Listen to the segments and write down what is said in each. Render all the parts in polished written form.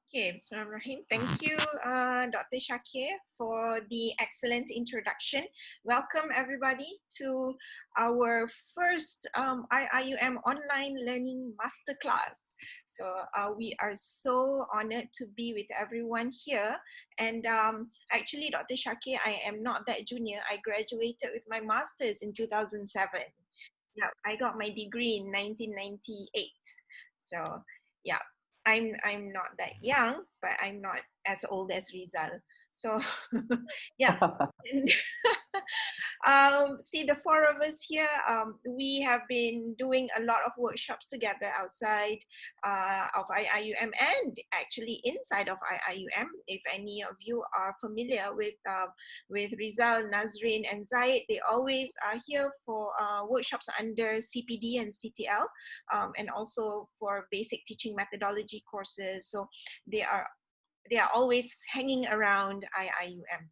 Okay, Bismillahirrahmanirrahim. Thank you, Dr. Shakir, for the excellent introduction. Welcome, everybody, to our first IIUM Online Learning Masterclass. So we are so honored to be with everyone here. And actually, Dr. Shakir, I am not that junior. I graduated with my master's in 2007. Yeah, I got my degree in 1998. So yeah, I'm not that young, but I'm not as old as Rizal. So yeah. See, the four of us here, we have been doing a lot of workshops together outside of IIUM and actually inside of IIUM. If any of you are familiar with Rizal, Nadzrin, and Zaid, they always are here for workshops under CPD and CTL, and also for basic teaching methodology courses. So they are always hanging around IIUM.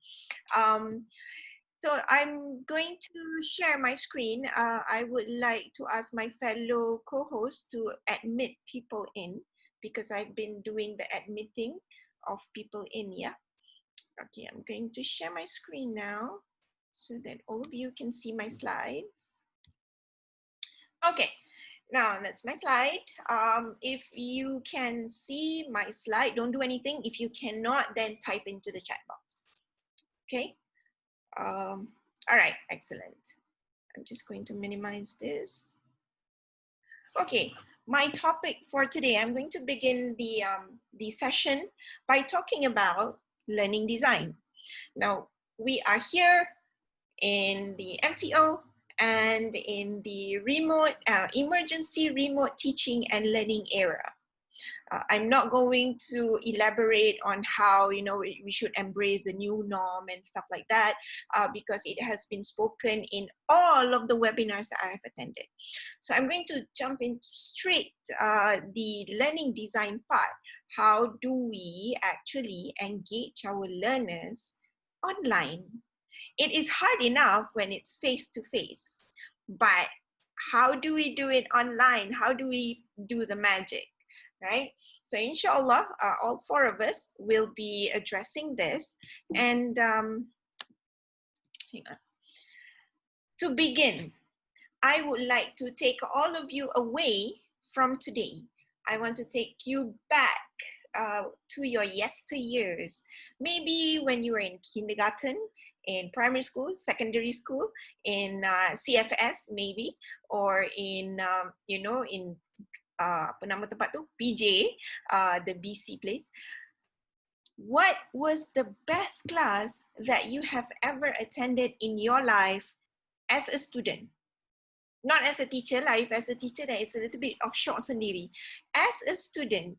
So I'm going to share my screen. I would like to ask my fellow co-hosts to admit people in, because I've been doing the admitting of people in, yeah? Okay, I'm going to share my screen now so that all of you can see my slides. Okay, now that's my slide. If you can see my slide, don't do anything. If you cannot, then type into the chat box. Okay. All right, excellent. I'm just going to minimize this. Okay, my topic for today, I'm going to begin the session by talking about learning design. Now, we are here in the MTO and in the remote, emergency remote teaching and learning era. I'm not going to elaborate on how, you know, we should embrace the new norm and stuff like that, because it has been spoken in all of the webinars that I have attended. So I'm going to jump into straight the learning design part. How do we actually engage our learners online? It is hard enough when it's face-to-face, but how do we do it online? How do we do the magic? Right? So inshallah, all four of us will be addressing this. And hang on. To begin, I would like to take all of you away from today. I want to take you back to your yesteryears. Maybe when you were in kindergarten, in primary school, secondary school, in CFS maybe, or in, you know, in apa nama tempat tu? PJ, the BC place. What was the best class that you have ever attended in your life as a student? Not as a teacher, life as a teacher, that is a little bit of short sendiri. As a student,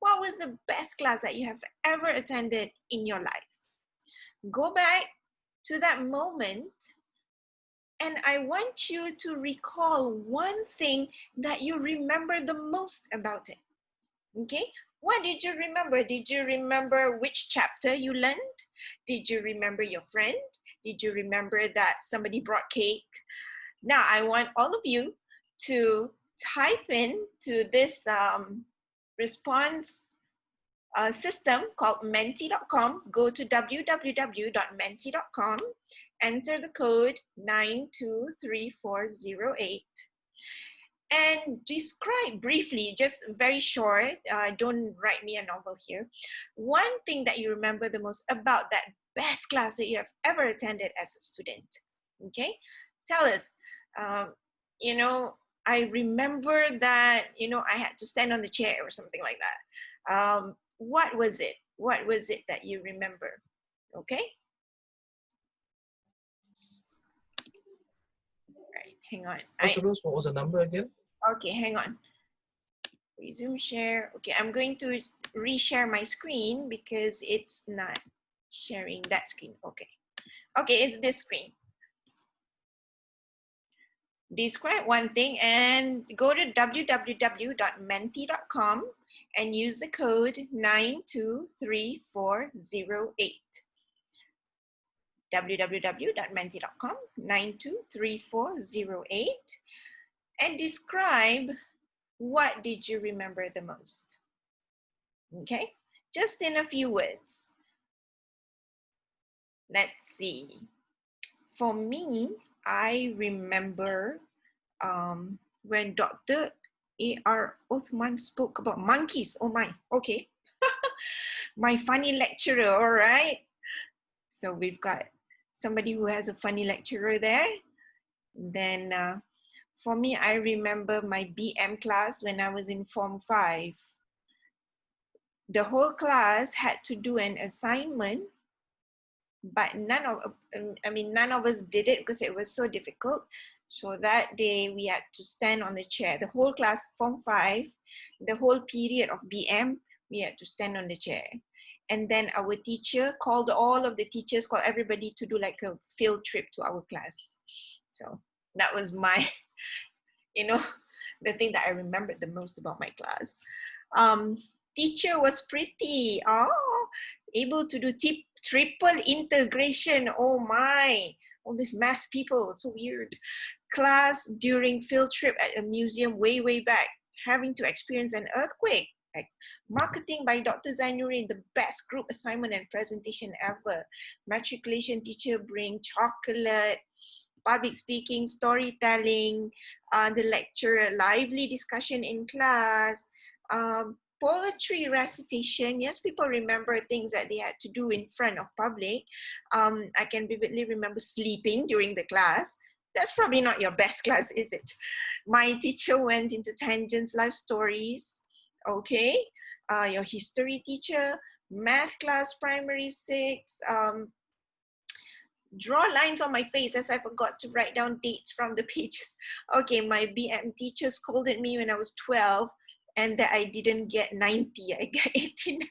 what was the best class that you have ever attended in your life? Go back to that moment, and I want you to recall one thing that you remember the most about it. Okay, what did you remember? Did you remember which chapter you learned? Did you remember your friend? Did you remember that somebody brought cake? Now I want all of you to type in to this response system called menti.com. Go to www.menti.com, enter the code 923408. And describe briefly, just very short, don't write me a novel here, one thing that you remember the most about that best class that you have ever attended as a student. Okay, tell us, you know, I remember that, you know, I had to stand on the chair or something like that. What was it? What was it that you remember? Okay. Right, hang on. What was the number again? Okay, hang on. Resume share. Okay, I'm going to reshare my screen because it's not sharing that screen. Okay. Okay, it's this screen. Describe one thing and go to www.menti.com and use the code 923408. www.menti.com 923408, and describe what did you remember the most. Okay, just in a few words. Let's see. For me, I remember when Dr. A.R. Othman spoke about monkeys. Oh my, okay. My funny lecturer, all right. So we've got somebody who has a funny lecturer there. Then for me, I remember my BM class when I was in Form 5. The whole class had to do an assignment, but none of us did it because it was so difficult. So that day we had to stand on the chair. The whole class, Form 5, the whole period of BM, we had to stand on the chair. And then our teacher called all of the teachers, called everybody to do like a field trip to our class. So that was my, the thing that I remembered the most about my class. Teacher was pretty, able to do triple integration. Oh my, all these math people, so weird. Class during field trip at a museum way back, having to experience an earthquake. Marketing by Dr. Zainuddin, the best group assignment and presentation ever. Matriculation teacher bring chocolate. Public speaking, storytelling, the lecturer, lively discussion in class, poetry recitation. Yes, people remember things that they had to do in front of public. I can vividly remember sleeping during the class. That's probably not your best class, is it? My teacher went into tangents, life stories. Okay, your history teacher, math class, primary 6, draw lines on my face as I forgot to write down dates from the pages. Okay, my BM teacher scolded me when I was 12 and that I didn't get 90, I got 89.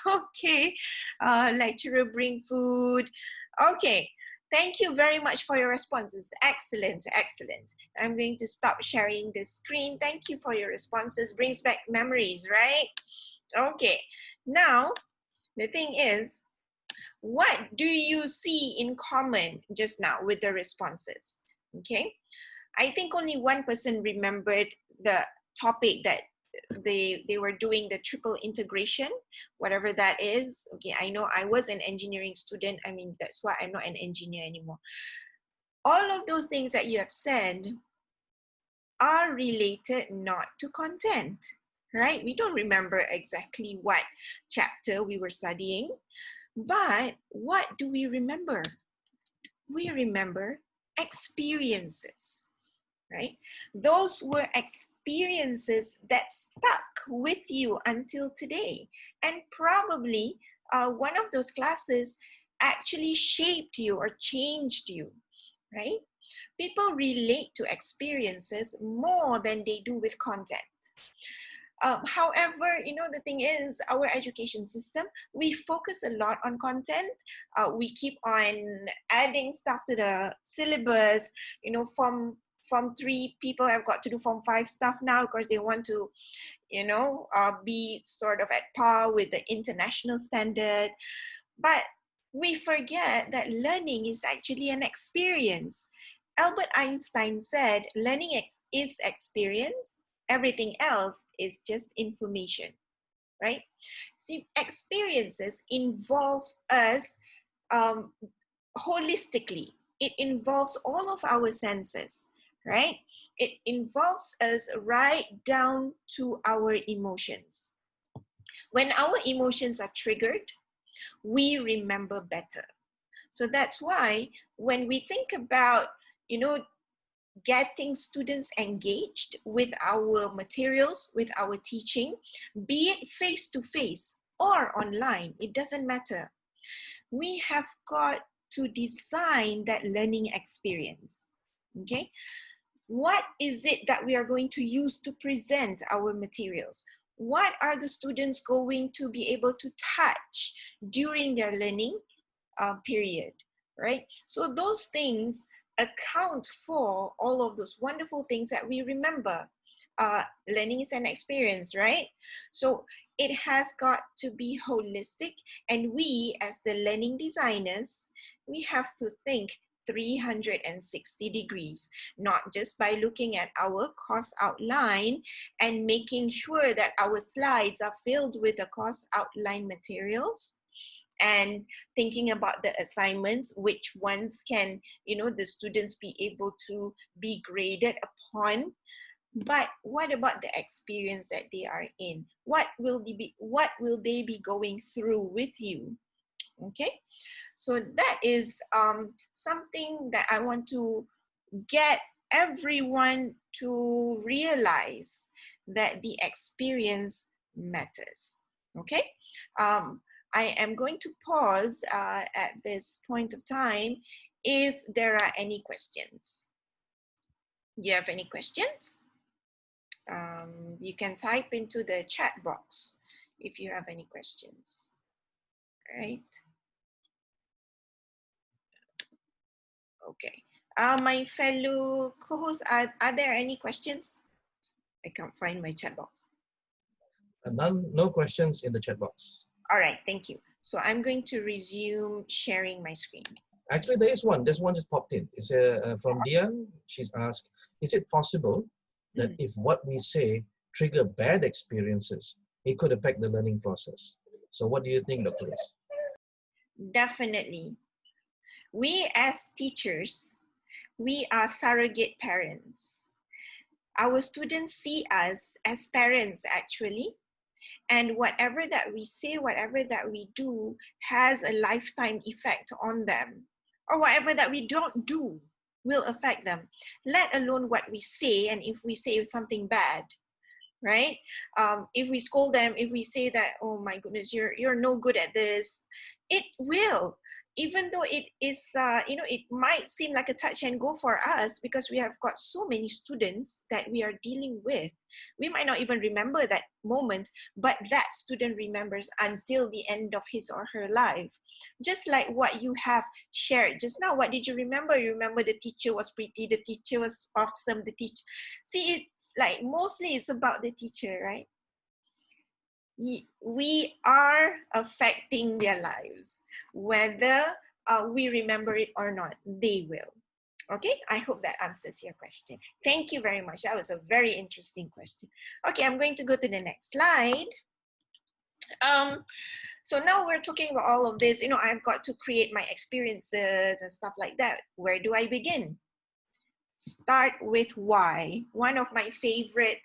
Okay, lecturer bring food. Okay, thank you very much for your responses. Excellent, excellent. I'm going to stop sharing the screen. Thank you for your responses. Brings back memories, right? Okay, now the thing is, what do you see in common just now with the responses? Okay, I think only one person remembered the topic that they were doing, the triple integration, whatever that is. Okay, I know I was an engineering student. I mean, that's why I'm not an engineer anymore. All of those things that you have said are related not to content, right? We don't remember exactly what chapter we were studying. But what do we remember? We remember experiences, right? Those were experiences that stuck with you until today. And probably one of those classes actually shaped you or changed you, right? People relate to experiences more than they do with content. However, the thing is, our education system, we focus a lot on content. We keep on adding stuff to the syllabus. Form 3 people have got to do Form 5 stuff now because they want to, be sort of at par with the international standard. But we forget that learning is actually an experience. Albert Einstein said, learning is experience. Everything else is just information, right? See, experiences involve us holistically. It involves all of our senses, right? It involves us right down to our emotions. When our emotions are triggered, we remember better. So that's why when we think about, getting students engaged with our materials, with our teaching, be it face-to-face or online, it doesn't matter. We have got to design that learning experience, okay? What is it that we are going to use to present our materials? What are the students going to be able to touch during their learning period, right? So those things account for all of those wonderful things that we remember. Learning is an experience, right? So it has got to be holistic, and we as the learning designers, we have to think 360 degrees, not just by looking at our course outline and making sure that our slides are filled with the course outline materials, and thinking about the assignments, which ones can, the students be able to be graded upon. But what about the experience that they are in? What will they be going through with you? Okay, so that is something that I want to get everyone to realize, that the experience matters. Okay, I am going to pause at this point of time if there are any questions. Do you have any questions? You can type into the chat box if you have any questions. All right. Okay. My fellow co-hosts, are there any questions? I can't find my chat box. No questions in the chat box. All right, thank you. So I'm going to resume sharing my screen. Actually, there is one. There's one just popped in. It's from Dian. She's asked, is it possible that if what we say trigger bad experiences, it could affect the learning process? So what do you think, Dr. Liz? Definitely. We as teachers, we are surrogate parents. Our students see us as parents actually, and whatever that we say, whatever that we do has a lifetime effect on them, or whatever that we don't do will affect them, let alone what we say. And if we say something bad, right? If we scold them, if we say that, oh my goodness, you're no good at this, it will, even though it is, it might seem like a touch and go for us because we have got so many students that we are dealing with. We might not even remember that moment, but that student remembers until the end of his or her life. Just like what you have shared just now. What did you remember? You remember the teacher was pretty, the teacher was awesome, the teacher. See, it's like mostly it's about the teacher, right? We are affecting their lives, whether we remember it or not, they will. Okay, I hope that answers your question. Thank you very much. That was a very interesting question. Okay, I'm going to go to the next slide. So now we're talking about all of this. I've got to create my experiences and stuff like that. Where do I begin? Start with why. One of my favorite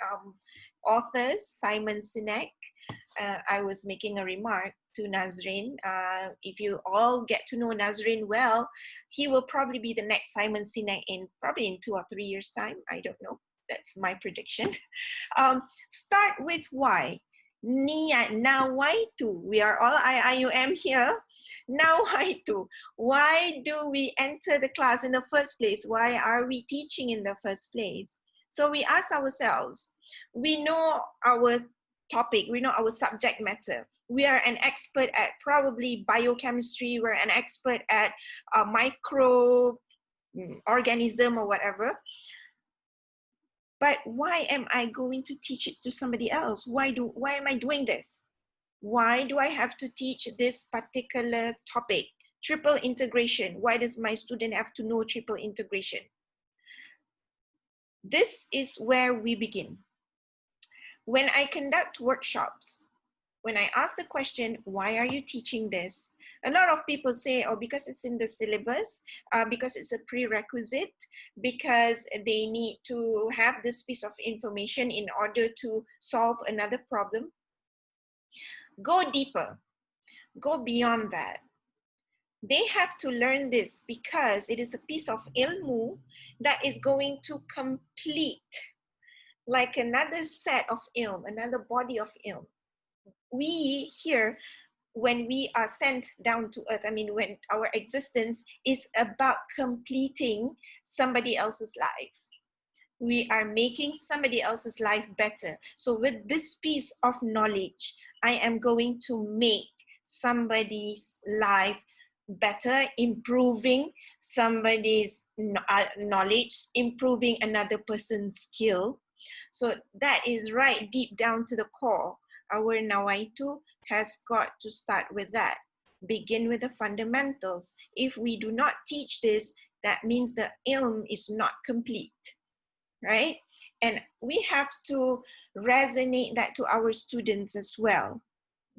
authors, Simon Sinek, I was making a remark to Nadzrin. If you all get to know Nadzrin well, he will probably be the next Simon Sinek probably in 2 or 3 years' time. I don't know. That's my prediction. Start with why. Now why to? We are all IIUM here. Now why to? Why do we enter the class in the first place? Why are we teaching in the first place? So we ask ourselves, we know our topic, we know our subject matter. We are an expert at probably biochemistry, we're an expert at a microorganism or whatever. But why am I going to teach it to somebody else? Why am I doing this? Why do I have to teach this particular topic? Triple integration. Why does my student have to know triple integration? This is where we begin. When I conduct workshops, when I ask the question, why are you teaching this? A lot of people say, oh, because it's in the syllabus, because it's a prerequisite, because they need to have this piece of information in order to solve another problem. Go deeper, go beyond that. They have to learn this because it is a piece of ilmu that is going to complete like another set of ilm, another body of ilm. We here, when we are sent down to earth, when our existence is about completing somebody else's life. We are making somebody else's life better. So with this piece of knowledge, I am going to make somebody's life better, improving somebody's knowledge, improving another person's skill. So that is right deep down to the core. Our Nawaitu has got to start with that. Begin with the fundamentals. If we do not teach this, that means the ilm is not complete, right? And we have to resonate that to our students as well,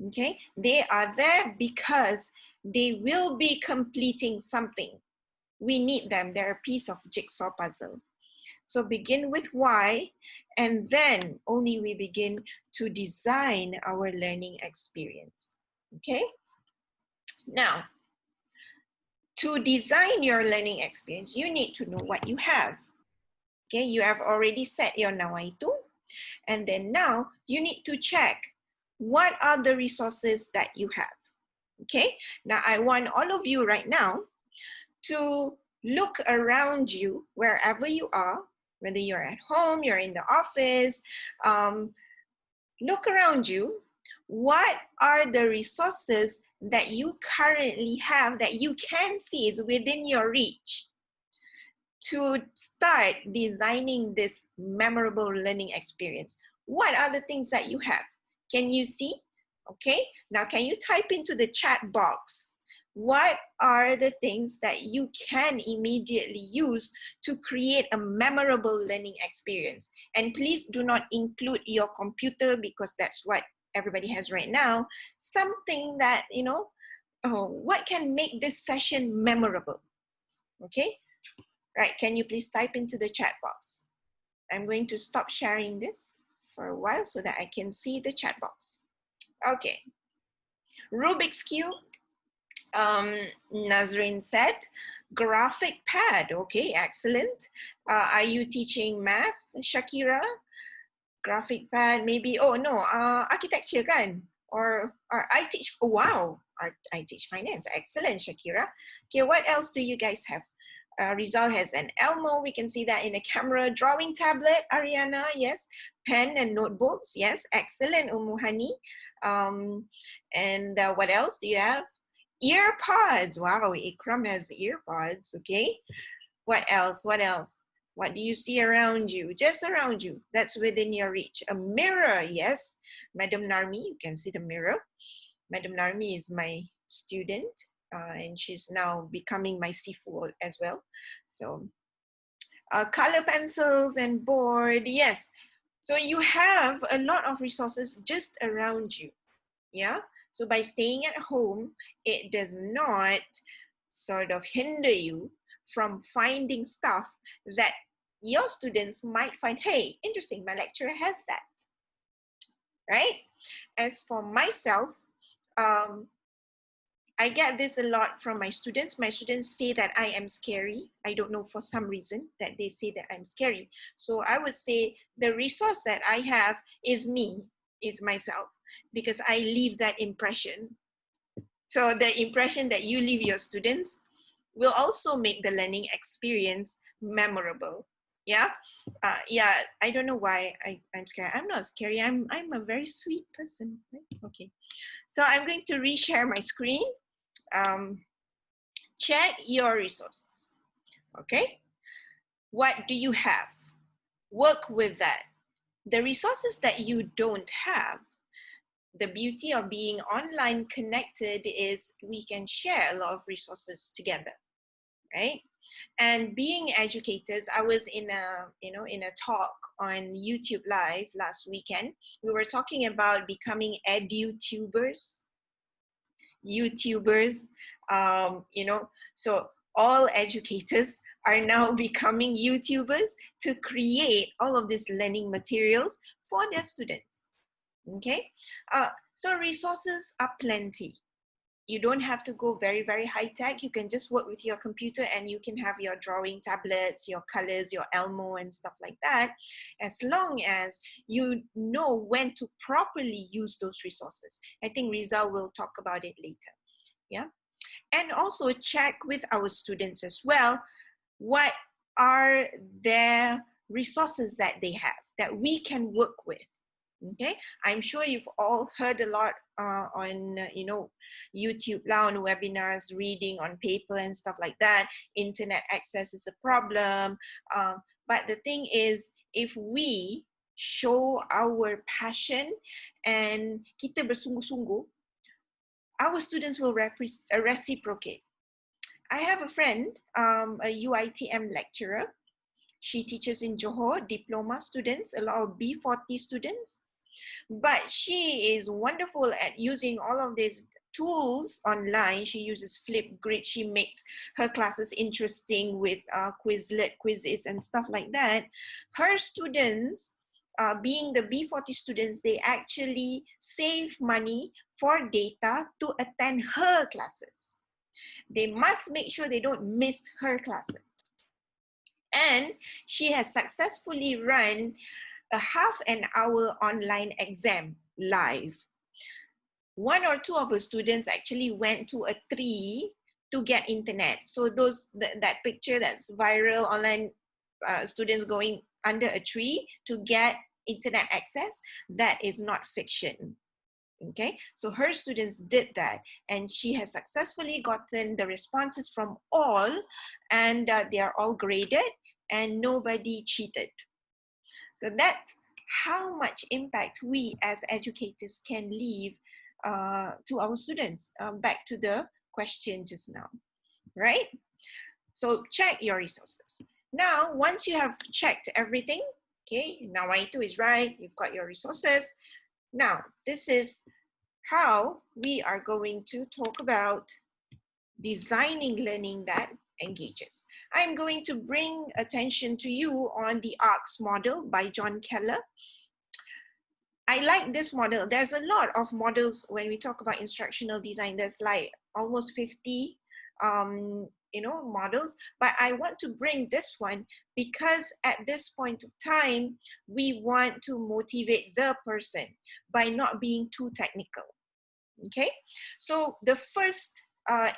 okay? They are there because they will be completing something. We need them. They're a piece of jigsaw puzzle. So begin with why, and then only we begin to design our learning experience, okay? Now, to design your learning experience, you need to know what you have. Okay, you have already set your nawaitu, and then now you need to check what are the resources that you have. Okay, now I want all of you right now to look around you wherever you are, whether you're at home, you're in the office, look around you. What are the resources that you currently have that you can see is within your reach to start designing this memorable learning experience? What are the things that you have? Can you see? Okay, now can you type into the chat box? What are the things that you can immediately use to create a memorable learning experience? And please do not include your computer because that's what everybody has right now. Something that, you know, what can make this session memorable? Okay, right, can you please type into the chat box? I'm going to stop sharing this for a while so that I can see the chat box. Okay, Rubik's Cube, Nazrin said, graphic pad, okay, excellent. Are you teaching math, Shakira? Graphic pad, maybe, oh no, architecture kan? Or I teach, oh, wow, I teach finance, excellent, Shakira. Okay, what else do you guys have? Rizal has an Elmo, we can see that in the camera. Drawing tablet, Ariana, yes. Pen and notebooks, yes, excellent, Umuhani. And what else do you have? Earpods, wow, Ikram has earpods, okay. What else, what else? What do you see around you? Just around you, that's within your reach. A mirror, yes. Madam Narmi, you can see the mirror. Madam Narmi is my student. And she's now becoming my sifu as well. So color pencils and board, yes. So you have a lot of resources just around you, yeah? So by staying at home, it does not sort of hinder you from finding stuff that your students might find, hey, interesting, my lecturer has that, right? As for myself, I get this a lot from my students. My students say that I am scary. I don't know, for some reason that they say that I'm scary. So I would say the resource that I have is me, is myself, because I leave that impression. So the impression that you leave your students will also make the learning experience memorable. Yeah, yeah. I don't know why I'm scared. I'm not scary. I'm a very sweet person. Right? Okay, so I'm going to reshare my screen. Check your resources, okay? What do you have? Work with that. The resources that you don't have, the beauty of being online connected is we can share a lot of resources together, right? And being educators, I was in a, in a talk on YouTube Live last weekend. We were talking about becoming edutubers. So all educators are now becoming YouTubers to create all of these learning materials for their students, okay? So resources are plenty. You don't have to go very, very high tech. You can just work with your computer and you can have your drawing tablets, your colors, your Elmo and stuff like that, as long as you know when to properly use those resources. I think Rizal will talk about it later, yeah? And also check with our students as well, what are their resources that they have that we can work with. Okay, I'm sure you've all heard a lot on YouTube now, on webinars, reading on paper and stuff like that. Internet access is a problem, but the thing is, if we show our passion and kita bersungguh-sungguh, our students will reciprocate. I have a friend, a UITM lecturer. She teaches in Johor, diploma students, a lot of B40 students. But she is wonderful at using all of these tools online. She uses Flipgrid. She makes her classes interesting with Quizlet, quizzes, and stuff like that. Her students, being the B40 students, they actually save money for data to attend her classes. They must make sure they don't miss her classes. And she has successfully run a half an hour online exam live. One or two of the students actually went to a tree to get internet. So that picture that's viral online, students going under a tree to get internet access, that is not fiction. Okay, so her students did that, and she has successfully gotten the responses from all, and they are all graded and nobody cheated. So that's how much impact we as educators can leave to our students. Back to the question just now, right? So check your resources. Now, once you have checked everything, okay, now I2 is right, you've got your resources. Now, this is how we are going to talk about designing learning that engages. I'm going to bring attention to you on the ARCS model by John Keller. I like this model. There's a lot of models when we talk about instructional design. There's like almost 50 models, but I want to bring this one because at this point of time, we want to motivate the person by not being too technical. Okay, so the first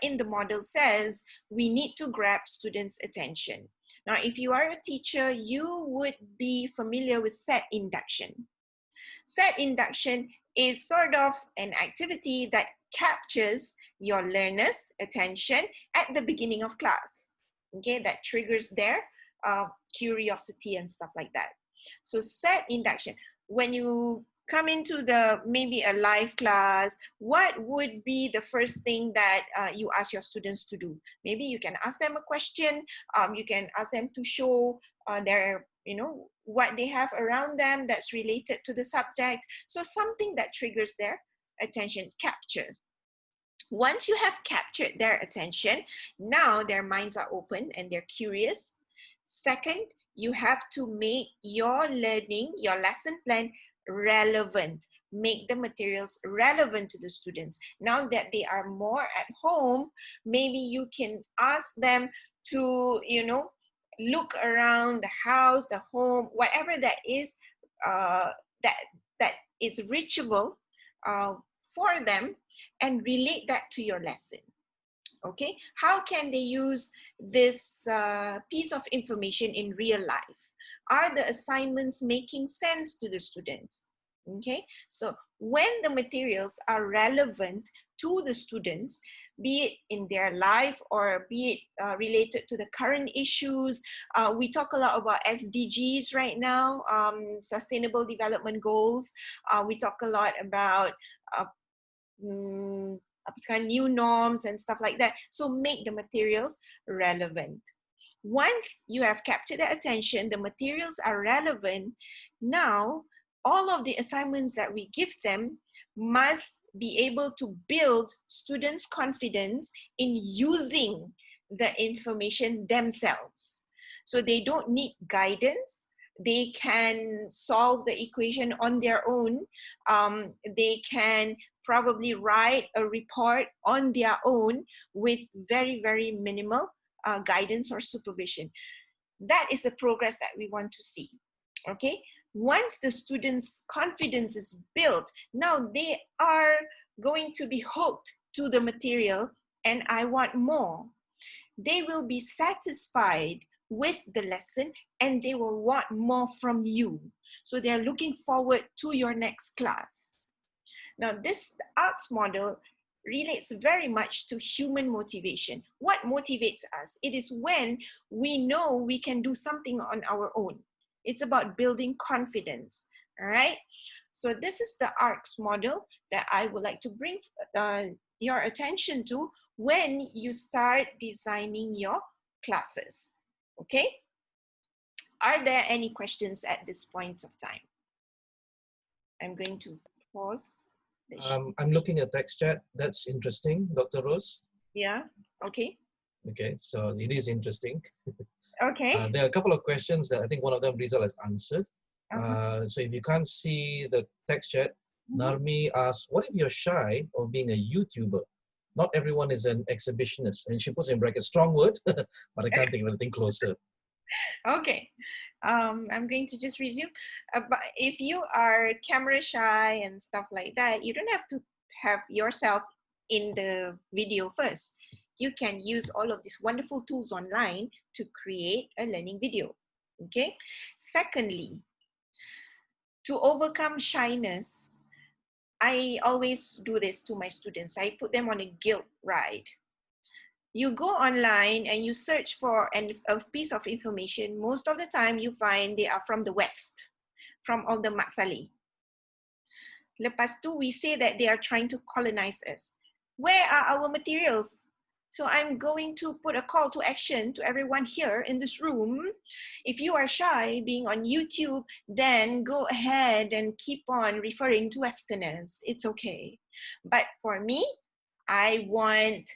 in the model says we need to grab students' attention. Now, if you are a teacher, you would be familiar with set induction. Set induction is sort of an activity that captures your learners' attention at the beginning of class. Okay, that triggers their curiosity and stuff like that. So set induction, when you come into maybe a live class, what would be the first thing that you ask your students to do? Maybe you can ask them a question. You can ask them to show their, what they have around them that's related to the subject. So something that triggers their attention, captured. Once you have captured their attention, now their minds are open and they're curious. Second, you have to make your learning, your lesson plan relevant. Make the materials relevant to the students. Now that they are more at home, maybe you can ask them to, look around the house, the home, whatever that is, that is reachable for them, and relate that to your lesson. Okay, how can they use this piece of information in real life? Are the assignments making sense to the students? Okay, so when the materials are relevant to the students, be it in their life or be it related to the current issues. We talk a lot about SDGs right now, Sustainable Development Goals. We talk a lot about new norms and stuff like that. So make the materials relevant. Once you have captured their attention, the materials are relevant. Now, all of the assignments that we give them must be able to build students' confidence in using the information themselves. So they don't need guidance. They can solve the equation on their own. They can probably write a report on their own with very, very minimal guidance or supervision. That is the progress that we want to see. Okay, once the students' confidence is built, now they are going to be hooked to the material and I want more. They will be satisfied with the lesson and they will want more from you. So they're looking forward to your next class. Now this ARCS model relates very much to human motivation. What motivates us? It is when we know we can do something on our own. It's about building confidence, all right? So this is the ARCS model that I would like to bring your attention to when you start designing your classes. Okay? Are there any questions at this point of time? I'm going to pause. I'm looking at text chat. That's interesting, Dr. Rose. Yeah, okay. Okay, so it is interesting. Okay. There are a couple of questions that I think one of them Rizal has answered. So if you can't see the text chat, Narmi asks, what if you're shy of being a YouTuber? Not everyone is an exhibitionist. And she puts in brackets, strong word, but I can't think of anything closer. Okay. I'm going to just resume. But if you are camera shy and stuff like that, you don't have to have yourself in the video first. You can use all of these wonderful tools online to create a learning video. Okay. Secondly, to overcome shyness, I always do this to my students. I put them on a guilt ride. You go online and you search for a piece of information. Most of the time you find they are from the West, from all the Mat Salleh. Lepas tu, we say that they are trying to colonize us. Where are our materials? So I'm going to put a call to action to everyone here in this room. If you are shy being on YouTube, then go ahead and keep on referring to Westerners. It's okay. But for me, I want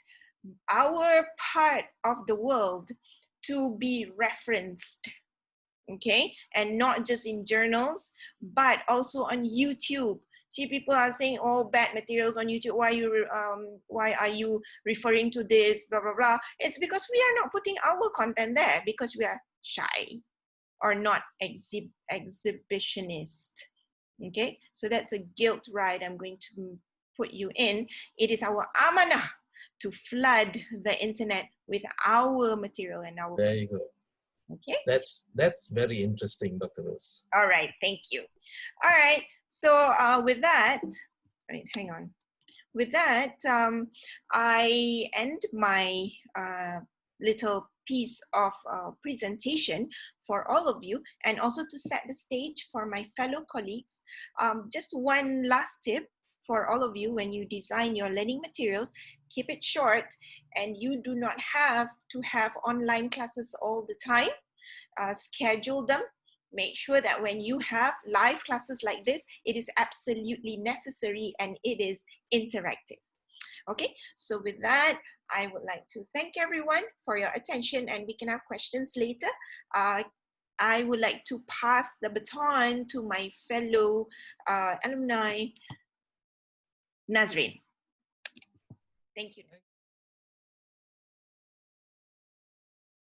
our part of the world to be referenced, okay? And not just in journals, but also on YouTube. See, people are saying, oh, bad materials on YouTube. Why are you referring to this, blah, blah, blah. It's because we are not putting our content there because we are shy or not exhibitionist, okay? So that's a guilt ride I'm going to put you in. It is our amanah to flood the internet with our material and our. There you go. Okay. That's very interesting, Dr. Rose. All right, thank you. All right, so with that, wait, hang on. With that, I end my little piece of presentation for all of you, and also to set the stage for my fellow colleagues. Just one last tip for all of you: when you design your learning materials, keep it short, and you do not have to have online classes all the time. Schedule them. Make sure that when you have live classes like this, it is absolutely necessary and it is interactive. Okay, so with that, I would like to thank everyone for your attention, and we can have questions later. I would like to pass the baton to my fellow alumni, Nadzrin. Thank you.